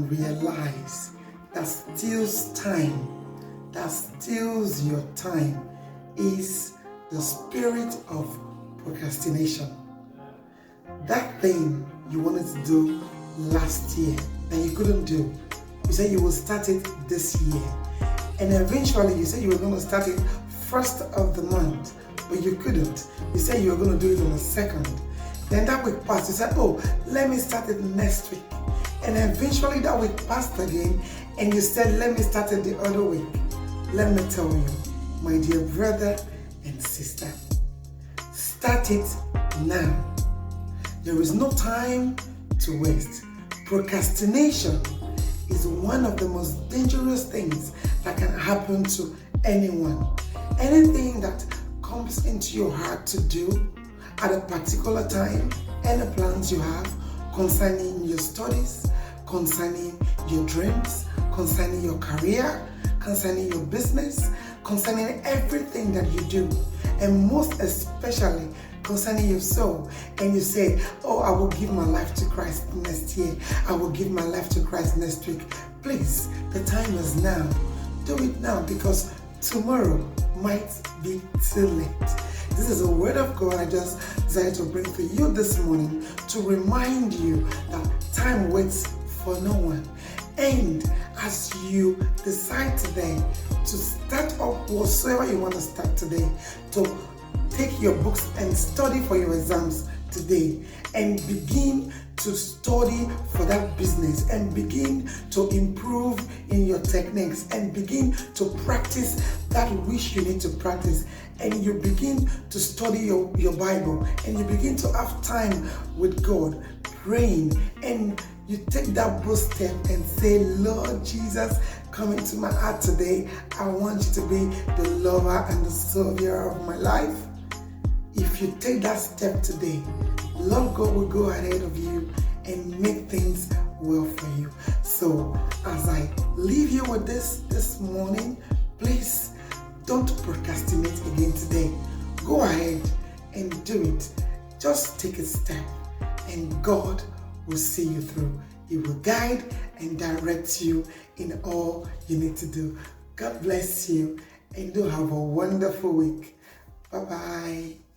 realize that steals time, that steals your time, is the spirit of procrastination. That thing you wanted to do last year that you couldn't do, you said you will start it this year, and eventually you said you were going to start it first of the month, but you couldn't. You said you were going to do it on the second. Then that week passed. You said, oh, let me start it next week. And eventually that week passed again, and you said, let me start it the other week. Let me tell you, my dear brother and sister, start it now. There is no time to waste. Procrastination is one of the most dangerous things that can happen to anyone. Anything that comes into your heart to do at a particular time, any plans you have concerning your studies, concerning your dreams, concerning your career, concerning your business, concerning everything that you do, and most especially concerning your soul, and you say, oh, I will give my life to Christ next year, I will give my life to Christ next week. Please, the time is now. Do it now, because tomorrow might be too late. This is a word of God I just decided to bring to you this morning to remind you that time waits for no one. And as you decide today to start up whatsoever you want to start today, to take your books and study for your exams today, and begin to study for that business, and begin to improve in your techniques, and begin to practice that which you need to practice, and you begin to study your Bible, and you begin to have time with God, praying, and you take that bold step and say, Lord Jesus, come into my heart today. I want you to be the lover and the savior of my life. If you take that step today, Lord God will go ahead of you and make things well for you. So as I leave you with this morning, please don't procrastinate again today. Go ahead and do it. Just take a step, and God will see you through. He will guide and direct you in all you need to do. God bless you, and do have a wonderful week. Bye-bye.